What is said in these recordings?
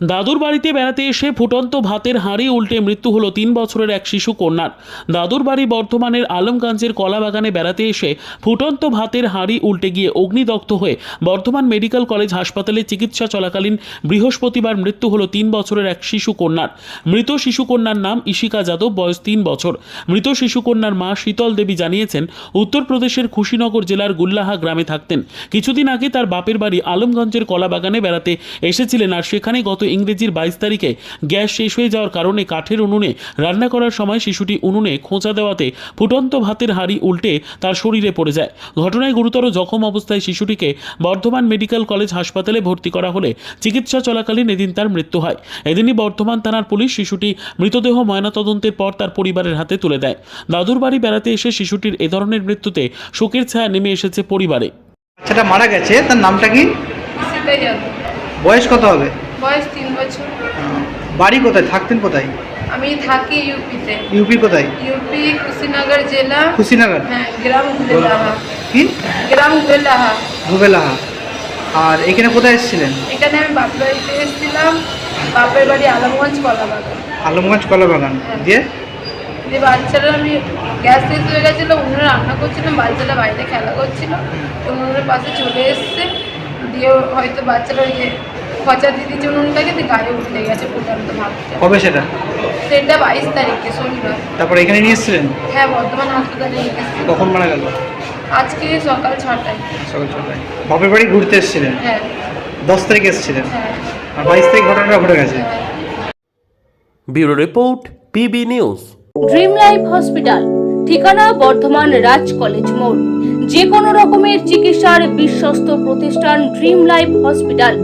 দাদুর বাড়িতে বেড়াতে এসে ফুটন্ত ভাতের হাঁড়ি উল্টে মৃত্যু হলো 3 বছরের এক শিশু কন্যার। দাদুর বাড়ি বর্ধমানের আলমগঞ্জের কলাবাগানে বেড়াতে এসে ফুটন্ত ভাতের হাঁড়ি উল্টে গিয়ে অগ্নিদগ্ধ হয়ে বর্ধমান মেডিকেল কলেজ হাসপাতালে চিকিৎসা চলাকালীন বৃহস্পতিবার মৃত্যু হলো 3 বছরের এক শিশু কন্যার। মৃত শিশু কন্যার নাম ইশিকা যাদব, বয়স 3 বছর। মৃত শিশু কন্যার মা শীতল দেবী জানিয়েছেন, উত্তরপ্রদেশের খুশিনগর জেলার গুল্লাহা গ্রামে থাকতেন। কিছুদিন আগে তার বাপের বাড়ি আলমগঞ্জের কলাবাগানে বেড়াতে এসেছিলেন, আর সেখানে গত ইংরেজির 22 তারিখে গ্যাস শেষ হয়ে যাওয়ার কারণে কাঠের উনুনে রান্না করার সময় শিশুটি উনুনে খোঁচা দেওয়াতে ফুটন্ত ভাতের হাঁড়ি উল্টে তার শরীরে পড়ে যায়। ঘটনায় গুরুতর জখম অবস্থায় শিশুটিকে বর্ধমান মেডিকেল কলেজ হাসপাতালে ভর্তি করা হলে চিকিৎসা চলাকালীন এদিন তার মৃত্যু হয়। এদিনই বর্ধমান থানার পুলিশ শিশুটি মৃতদেহ ময়নাতদন্তের পর তার পরিবারের হাতে তুলে দেয়। দাদুর বাড়ি বেড়াতে এসে শিশুটির এ ধরনের মৃত্যুতে শোকের ছায়া নেমে এসেছে পরিবারে। বাচ্চাটা মারা গেছে, তার নামটা কি? ইশিকা যাদব। বয়স কত হবে? বয়স 3 বছর। বাড়ি কোথায়, থাকতেন কোথায়? আমি থাকি ইউপিতে। ইউপি কোথায়? ইউপি কুশিনগর জেলা। খুশিনগর? হ্যাঁ, গ্রাম গুবেলাহা। কি গ্রাম গুবেলাহা। গুবেলাহা। আর এখানে কোথায় এসেছিলেন? এখানে আমি বাপের বাড়িতে এসেছিলাম। বাপের বাড়ি আলমগঞ্জ কলাবাগান। আলমগঞ্জ কলাবাগান। হ্যাঁ। দিয়ে যে বাচ্চারা, আমি গ্যাস শেষ হয়ে গেছিলো, উনুনে রান্না করছিলাম, বাচ্চারা বাইরে খেলা করছিল, উনুনের পাশে চলে এসছে, দিয়ে হয়তো বাচ্চারা ওই যে খচা দিয়ে দিচ্ছে উনুনটাকে, দিয়ে গায়ে উঠে গেছে ফুটন্ত ভাতটা। কবে সেটা? সেটা 22 তারিখে শনিবার। তারপর এখানে নিয়ে এসেছিলেন? হ্যাঁ, বর্ধমান হাসপাতালে নিয়ে এসেছি। কখন মারা গেল? আজকে সকাল 6টায়। সকাল 6টায়। বাপের বাড়ি ঘুরতে এসেছিলেন? হ্যাঁ 10 তারিখে এসেছিলেন, হ্যাঁ আর 22 তারিখ ঘটনাটা ঘটে গেছে। হ্যাঁ। Bureau report, PB news. Dream life hospital, ঠিকানা বর্ধমান রাজ কলেজ মোড়। যে কোনো রকমের চিকিৎসার বিশ্বস্ত প্রতিষ্ঠান ড্রিম লাইফ হসপিটাল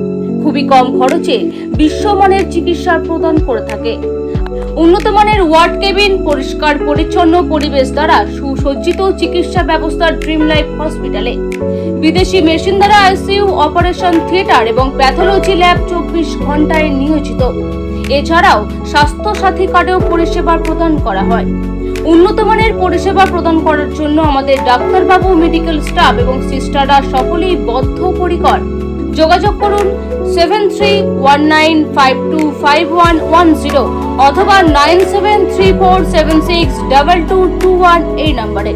খুবই কম খরচে বিশ্বমানের চিকিৎসা প্রদান করে থাকে। উন্নত মানের ওয়ার্ড কেবিন, পরিষ্কার পরিচ্ছন্ন পরিবেশ দ্বারা সুসজ্জিত চিকিৎসা ব্যবস্থা ড্রিম লাইফ হসপিটালে। বিদেশি মেশিন দ্বারা আইসিইউ, অপারেশন থিয়েটার এবং প্যাথোলজি ল্যাব 24 ঘন্টায় নিয়োজিত। এছাড়াও স্বাস্থ্য সাথী কার্ডেও পরিষেবা প্রদান করা হয়। উন্নত মানের পরিষেবা প্রদান করার জন্য আমাদের ডাক্তারবাবু, মেডিকেল স্টাফ এবং সিস্টাররা সকলেই বদ্ধপরিকর। যোগাযোগ করুন 7319525110 অথবা 9734762221 এই নম্বরে।